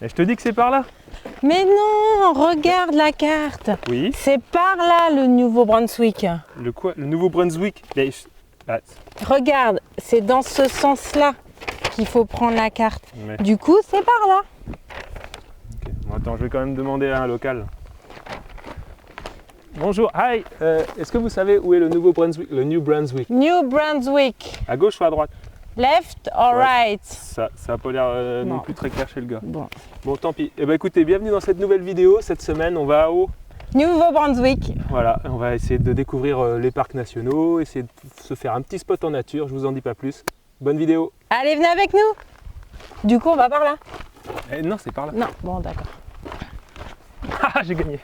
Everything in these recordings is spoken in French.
Et je te dis que c'est par là. Mais non, regarde la carte. Oui. C'est par là le Nouveau-Brunswick. Le quoi? Le Nouveau-Brunswick. Ah, Regarde, c'est dans ce sens-là qu'il faut prendre la carte. ouais. Du coup, c'est par là. Ok. Bon, attends, je vais quand même demander à un local. Bonjour, hi. Est-ce que vous savez où est le Nouveau-Brunswick, le New Brunswick? New Brunswick. À gauche ou à droite? Left or Ouais. right? Ça a pas l'air non Non. plus très clair chez le gars. Bon. Bon, tant pis. Eh ben, écoutez, bienvenue dans cette nouvelle vidéo. Cette semaine, on va au... Nouveau-Brunswick. Voilà, on va essayer de découvrir les parcs nationaux, essayer de se faire un petit spot en nature. Je vous en dis pas plus. Bonne vidéo. Allez, venez avec nous. Du coup, on va par là. Non, c'est par là. Non, bon, d'accord. Ah, j'ai gagné.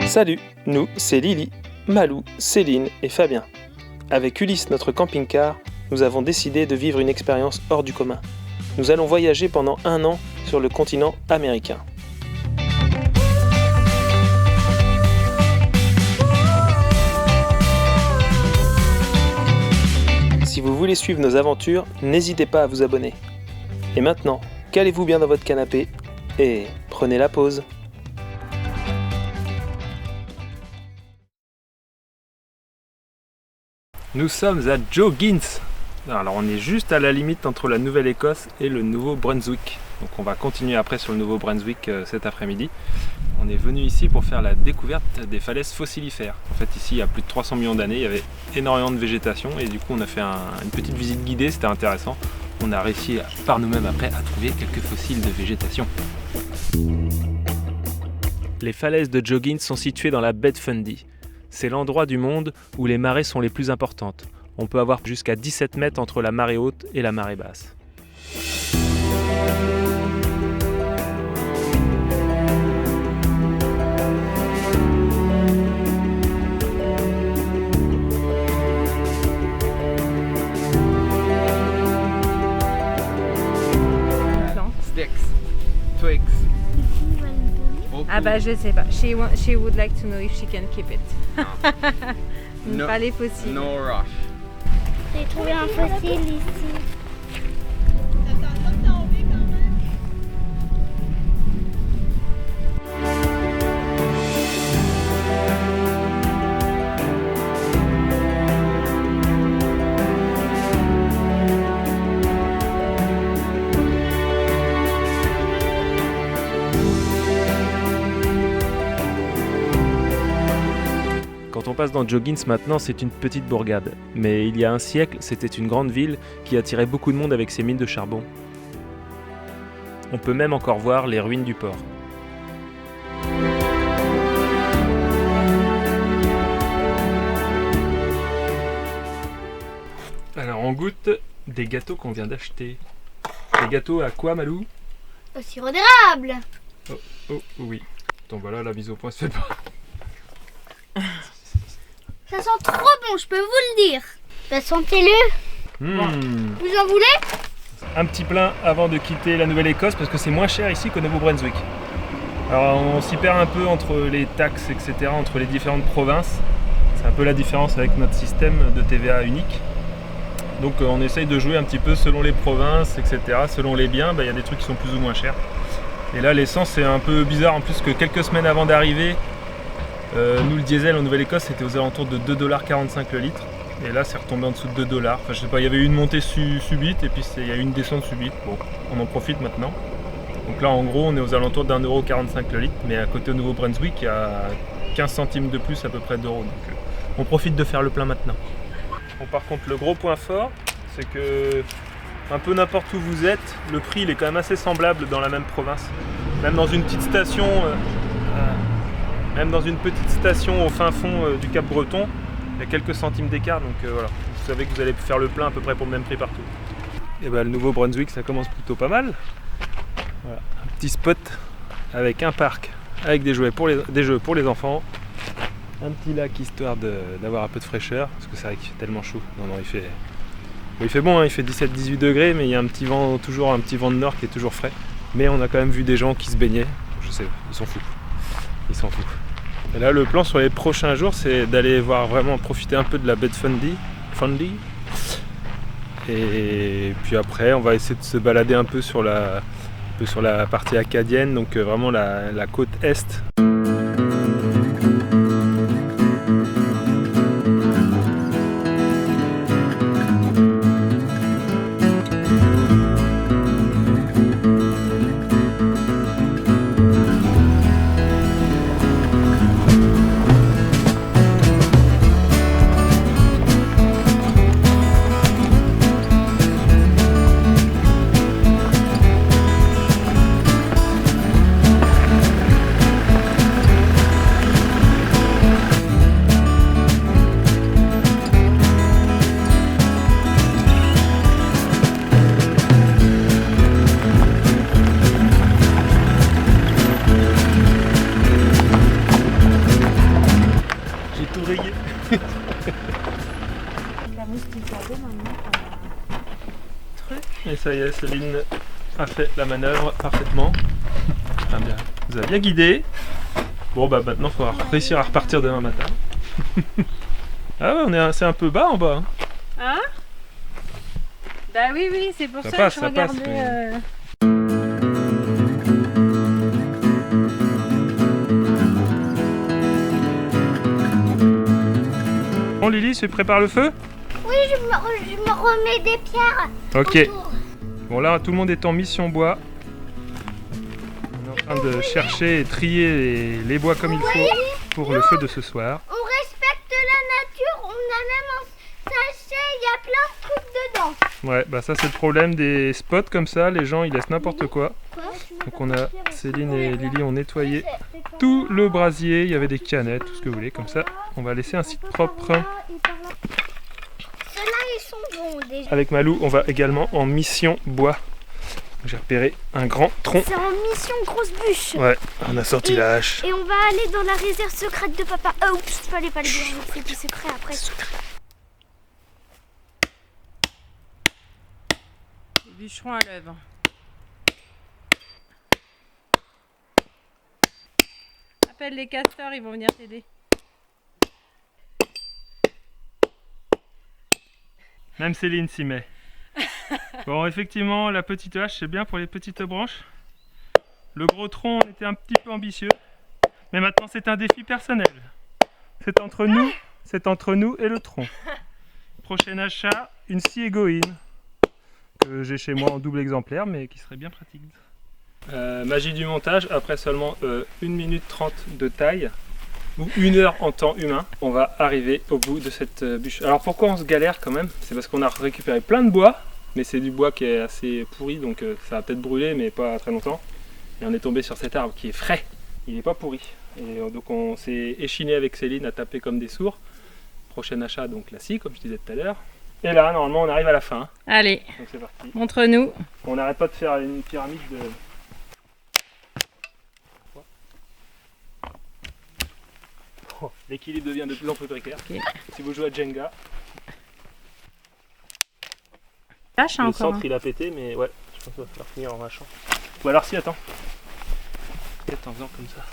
Salut, nous c'est Lily, Malou, Céline et Fabien. Avec Ulysse, notre camping-car, nous avons décidé de vivre une expérience hors du commun. Nous allons voyager pendant 1 an sur le continent américain. Si vous voulez suivre nos aventures, n'hésitez pas à vous abonner. Et maintenant, calez-vous bien dans votre canapé et prenez la pause. Nous sommes à Joggins. Alors on est juste à la limite entre la Nouvelle-Écosse et le Nouveau-Brunswick. Donc on va continuer après sur le Nouveau-Brunswick cet après-midi. On est venu ici pour faire la découverte des falaises fossilifères. En fait ici il y a plus de 300 millions d'années, il y avait énormément de végétation et du coup on a fait une petite visite guidée, c'était intéressant. On a réussi par nous-mêmes après à trouver quelques fossiles de végétation. Les falaises de Joggins sont situées dans la baie de Fundy. C'est l'endroit du monde où les marées sont les plus importantes. On peut avoir jusqu'à 17 mètres entre la marée haute et la marée basse. Sticks, twigs. Ah bah je sais pas. She would like to know if she can keep it. No. Pas les fossiles. No rush. J'ai trouvé un fossile ici. Quand on passe dans Joggins maintenant, c'est une petite bourgade. Mais il y a un siècle, c'était une grande ville qui attirait beaucoup de monde avec ses mines de charbon. On peut même encore voir les ruines du port. Alors on goûte des gâteaux qu'on vient d'acheter. Des gâteaux à quoi, Malou? Au sirop d'érable. Oh oui. Donc voilà, la mise au point se fait pas. Ça sent trop bon, je peux vous le dire. Bah, sentez-le. Vous en voulez? Un petit plein avant de quitter la Nouvelle-Écosse parce que c'est moins cher ici qu'au Nouveau-Brunswick. Alors on s'y perd un peu entre les taxes, etc., entre les différentes provinces. C'est un peu la différence avec notre système de TVA unique. Donc on essaye de jouer un petit peu selon les provinces, etc., selon les biens, il y a des trucs qui sont plus ou moins chers. Et là l'essence c'est un peu bizarre en plus que quelques semaines avant d'arriver, nous le diesel en Nouvelle-Écosse c'était aux alentours de 2,45$ le litre. Et là c'est retombé en dessous de 2$. Enfin je sais pas, il y avait eu une montée subite et puis il y a eu une descente subite. Bon, on en profite maintenant. Donc là en gros on est aux alentours d'1,45€ le litre, mais à côté au Nouveau-Brunswick il y a 15 centimes de plus à peu près d'euros. Donc on profite de faire le plein maintenant. Bon, par contre le gros point fort c'est que un peu n'importe où vous êtes, le prix il est quand même assez semblable dans la même province. Même dans une petite station, au fin fond du Cap Breton, il y a quelques centimes d'écart, donc voilà, vous savez que vous allez faire le plein à peu près pour le même prix partout. Et le Nouveau-Brunswick ça commence plutôt pas mal. Voilà, un petit spot avec un parc, avec des jeux pour les enfants, un petit lac histoire d'avoir un peu de fraîcheur, parce que c'est vrai qu'il fait tellement chaud. Non, il fait bon, hein, il fait 17-18 degrés, mais il y a toujours un petit vent de nord qui est toujours frais. Mais on a quand même vu des gens qui se baignaient, je sais, ils s'en foutent. Et là le plan sur les prochains jours c'est d'aller voir vraiment profiter un peu de la baie de Fundy Et puis après, on va essayer de se balader un peu sur la partie acadienne, donc vraiment la côte est. Et ça y est, Céline a fait la manœuvre parfaitement. Enfin, bien. Vous avez bien guidé. Bon bah maintenant il faudra réussir à repartir demain matin. Ah ouais, c'est un peu bas en bas. Hein? Bah oui, c'est pour ça passe, que je regardais... Bon Lily, tu prépares le feu? Oui, je me remets des pierres. Ok. Autour. Bon là, tout le monde est en mission bois. On est en train de chercher et trier les bois comme il faut pour le feu de ce soir. On respecte la nature, on a même un sachet, il y a plein de trucs dedans. Ouais, bah ça c'est le problème des spots comme ça, les gens ils laissent n'importe quoi. Donc on a Céline et Lily ont nettoyé tout le brasier, il y avait des canettes, tout ce que vous voulez, comme ça on va laisser un site propre. Ceux-là ils sont bons déjà. Avec Malou, on va également en mission bois. J'ai repéré un grand tronc. C'est en mission grosse bûche. Ouais, on a sorti la hache. Et on va aller dans la réserve secrète de papa. Oh, oups, fallait pas le dire, c'est plus secret après. Bûcheron à l'œuvre. Appelle les castors, ils vont venir t'aider. Même Céline s'y met. Bon, effectivement, la petite hache, c'est bien pour les petites branches. Le gros tronc, on était un petit peu ambitieux. Mais maintenant, c'est un défi personnel. C'est entre nous et le tronc. Prochain achat, une scie égoïne. Que j'ai chez moi en double exemplaire, mais qui serait bien pratique. Magie du montage, après seulement 1 minute 30 de taille, ou 1 heure en temps humain, on va arriver au bout de cette bûche. Alors pourquoi on se galère quand même? C'est parce qu'on a récupéré plein de bois, mais c'est du bois qui est assez pourri, donc ça va peut-être brûler, mais pas très longtemps. Et on est tombé sur cet arbre qui est frais, il n'est pas pourri. Et donc on s'est échiné avec Céline à taper comme des sourds. Prochain achat, donc la scie, comme je disais tout à l'heure. Et là, normalement, on arrive à la fin. Allez, Donc c'est parti. montre-nous. On n'arrête pas de faire une pyramide de... Oh, l'équilibre devient de plus en plus précaire. Okay. Si vous jouez à Jenga, Lâche le encore. centre il a pété, mais ouais, je pense qu'on va faire finir en mâchant. Ou alors si, attends. Peut-être en faisant comme ça.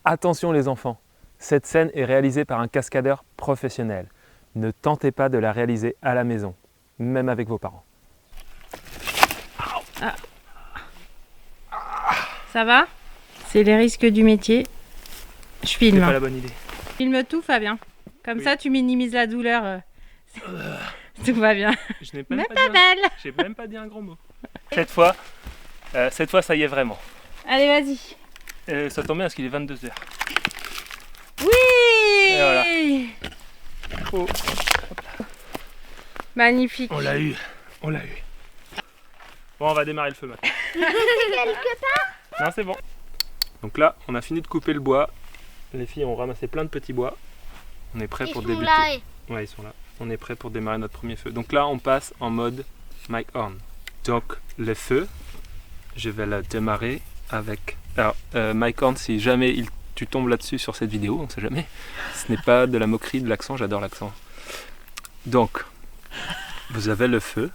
Attention les enfants, cette scène est réalisée par un cascadeur professionnel. Ne tentez pas de la réaliser à la maison, même avec vos parents. Ah. Ça va? C'est les risques du métier. Je C'est filme. pas la bonne idée. Filme tout, Fabien. Comme Oui. ça, tu minimises la douleur. Tout va bien. Je n'ai Mais même pas pas dit belle. j'ai même pas dit un gros mot. Cette fois, ça y est vraiment. Allez, vas-y. Ça tombe bien parce qu'il est 22h. Oui. voilà. Oh, Magnifique. on l'a eu. Bon, on va démarrer le feu maintenant. Quelque part. Non, c'est bon. Donc là, on a fini de couper le bois. Les filles ont ramassé plein de petits bois. On est prêt pour débuter. Ouais, ils sont là. On est prêt pour démarrer notre premier feu. Donc là, on passe en mode mic on. Donc le feu, je vais le démarrer avec... Alors, mic on, si jamais tu tombes là-dessus sur cette vidéo, on ne sait jamais. Ce n'est pas de la moquerie, de l'accent, j'adore l'accent. Donc, vous avez le feu.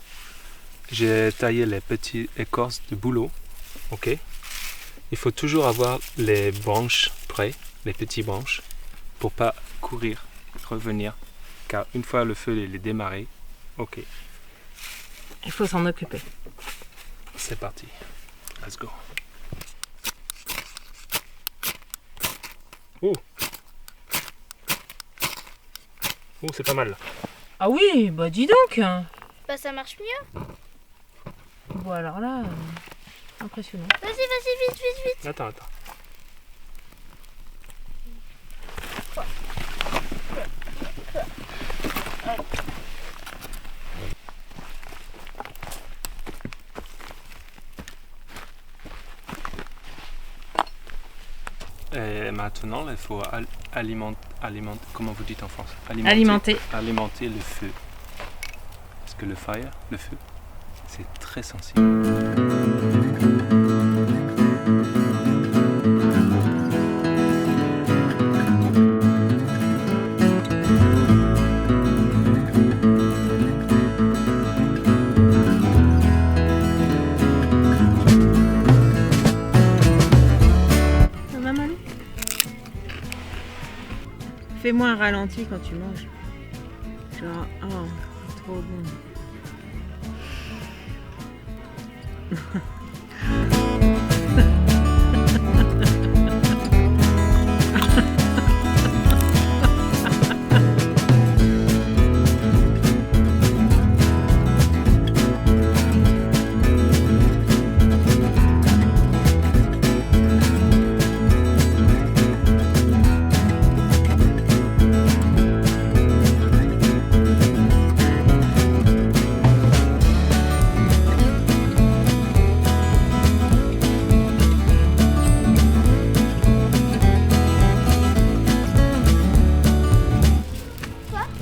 J'ai taillé les petites écorces de bouleau. Ok. Il faut toujours avoir les branches près, les petites branches, pour pas courir, revenir. Car une fois le feu est démarré, ok. Il faut s'en occuper. C'est parti. Let's go. Oh, c'est pas mal là. Ah oui, bah dis donc. Bah ça marche mieux. Bon alors là, impressionnant. Vas-y, vite. Attends. Et maintenant, il faut alimenter, comment vous dites en France? Alimenter le feu. Parce que le feu, c'est très sensible. Fais-moi un ralenti quand tu manges. Genre, oh, c'est trop bon.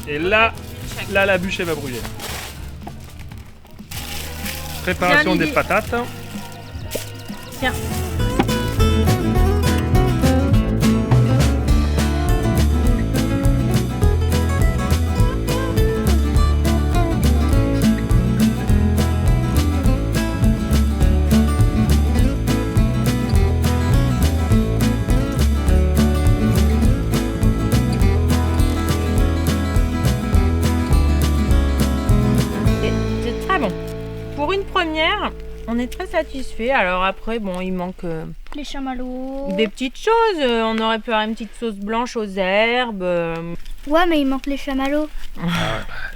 Et là, la bûche elle va brûler. Préparation des patates. Tiens. Pour une première, on est très satisfait. Alors après, bon, il manque Les chamallows. des petites choses. On aurait pu avoir une petite sauce blanche aux herbes. Ouais, mais il manque les chamallows.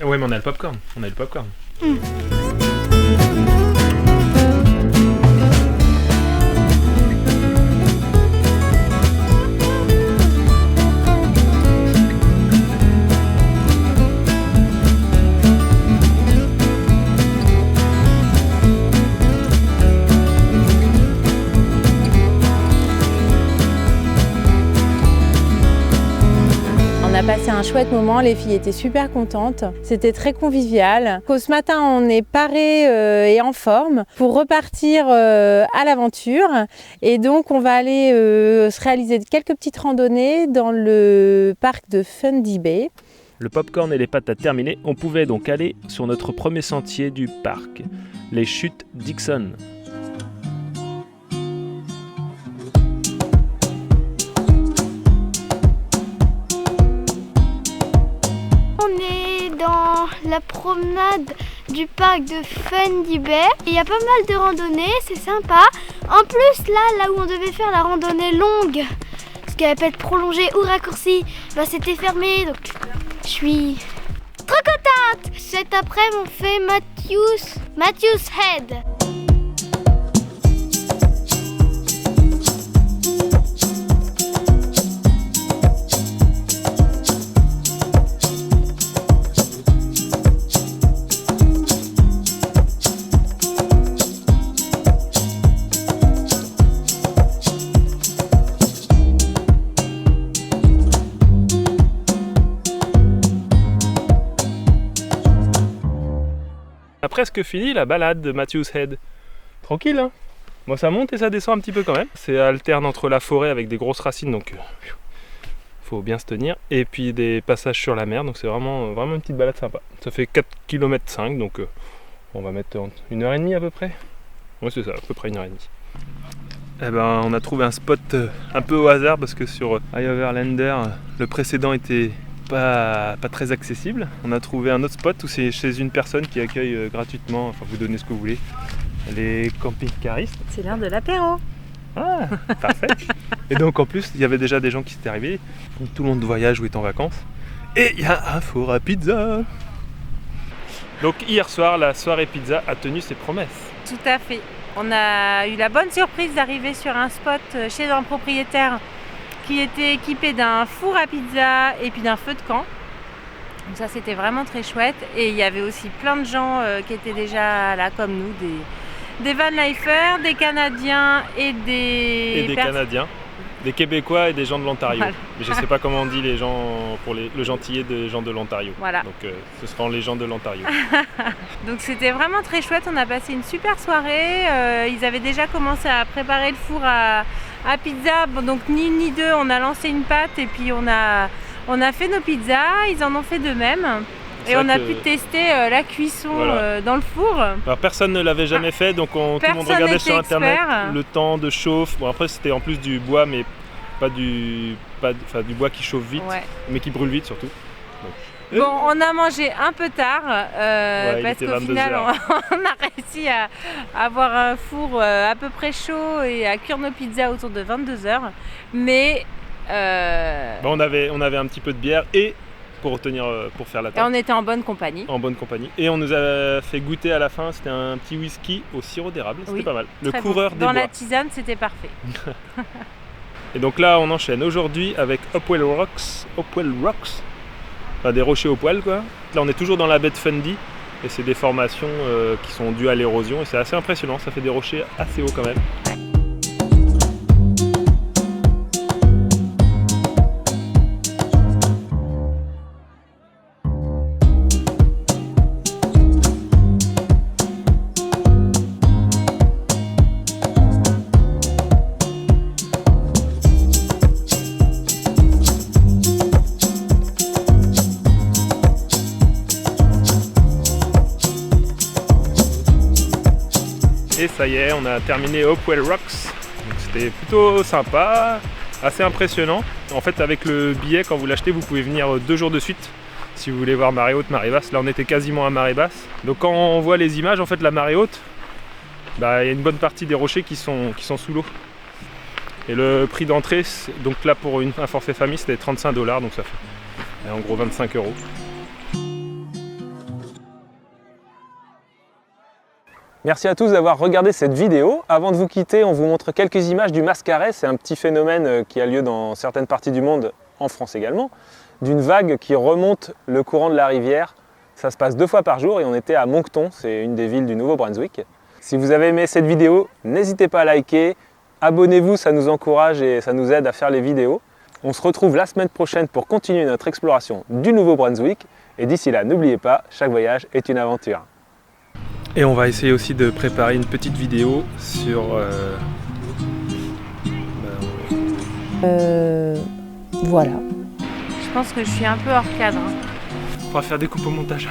Ouais, mais on a le popcorn. On a passé un chouette moment, les filles étaient super contentes, c'était très convivial. Ce matin on est parés et en forme pour repartir à l'aventure et donc on va aller se réaliser quelques petites randonnées dans le parc de Fundy Bay. Le popcorn et les patates terminés, on pouvait donc aller sur notre premier sentier du parc, les chutes Dixon. On est dans la promenade du parc de Fundy Bay. Il y a pas mal de randonnées, c'est sympa. En plus, là où on devait faire la randonnée longue, ce qui avait pu être prolongée ou raccourcie, bah c'était fermé. Donc je suis trop contente. Cet après-midi, on fait Matthew's Head. Presque fini la balade de Matthew's Head. Tranquille, hein. Bon, ça monte et ça descend un petit peu quand même. C'est alterne entre la forêt avec des grosses racines, donc faut bien se tenir. Et puis des passages sur la mer, donc c'est vraiment une petite balade sympa. Ça fait 4,5 km, donc on va mettre 1h30 à peu près. Oui, c'est ça, à peu près 1h30. Eh ben, on a trouvé un spot un peu au hasard parce que sur High Overlander, le précédent était pas très accessible. On a trouvé un autre spot où c'est chez une personne qui accueille gratuitement, enfin vous donnez ce que vous voulez, les camping-caristes. C'est l'heure de l'apéro. Ah, parfait. Et donc en plus, il y avait déjà des gens qui s'étaient arrivés. Donc, tout le monde voyage ou est en vacances. Et il y a un four à pizza. Donc hier soir, la soirée pizza a tenu ses promesses. Tout à fait. On a eu la bonne surprise d'arriver sur un spot chez un propriétaire qui était équipé d'un four à pizza et puis d'un feu de camp. Donc ça c'était vraiment très chouette. Et il y avait aussi plein de gens qui étaient déjà là comme nous, des Van-Lifers, des Canadiens et des Canadiens, des Québécois et des gens de l'Ontario. Voilà. Mais je ne sais pas comment on dit les gens pour le gentillet des gens de l'Ontario. Voilà. Donc ce seront les gens de l'Ontario. Donc c'était vraiment très chouette, on a passé une super soirée. Ils avaient déjà commencé à préparer le four à pizza. Bon, donc ni une ni deux, on a lancé une pâte et puis on a fait nos pizzas. Ils en ont fait de même. Et on a pu tester la cuisson dans le four. Alors, personne ne l'avait jamais fait, donc tout le monde regardait sur internet le temps de chauffe. Bon, après c'était en plus du bois, mais du bois qui chauffe vite, mais qui brûle vite surtout. Donc, bon, on a mangé un peu tard parce qu'au final on a réussi à avoir un four à peu près chaud et à cuire nos pizzas autour de 22h. Mais on avait un petit peu de bière et pour faire la table. Et on était en bonne compagnie. En bonne compagnie. Et on nous a fait goûter à la fin, c'était un petit whisky au sirop d'érable, c'était pas mal. Le coureur des bois. Dans la tisane, c'était parfait. Et donc là, on enchaîne aujourd'hui avec Hopewell Rocks. Enfin, des rochers au poil, quoi. Là, on est toujours dans la baie de Fundy. Et c'est des formations qui sont dues à l'érosion. Et c'est assez impressionnant, ça fait des rochers assez hauts quand même. Et ça y est, on a terminé Hopewell Rocks. C'était plutôt sympa, assez impressionnant. En fait, avec le billet, quand vous l'achetez, vous pouvez venir 2 jours de suite si vous voulez voir marée haute, marée basse. Là, on était quasiment à marée basse. Donc quand on voit les images, en fait, la marée haute, il y a une bonne partie des rochers qui sont sous l'eau. Et le prix d'entrée, donc là pour un forfait famille, c'était 35$, donc ça fait en gros 25€. Merci à tous d'avoir regardé cette vidéo. Avant de vous quitter, on vous montre quelques images du mascaret. C'est un petit phénomène qui a lieu dans certaines parties du monde, en France également, d'une vague qui remonte le courant de la rivière. Ça se passe 2 fois par jour et on était à Moncton, c'est une des villes du Nouveau-Brunswick. Si vous avez aimé cette vidéo, n'hésitez pas à liker, abonnez-vous, ça nous encourage et ça nous aide à faire les vidéos. On se retrouve la semaine prochaine pour continuer notre exploration du Nouveau-Brunswick. Et d'ici là, n'oubliez pas, chaque voyage est une aventure. Et on va essayer aussi de préparer une petite vidéo sur... Voilà. Je pense que je suis un peu hors cadre. On va faire des coupes au montage.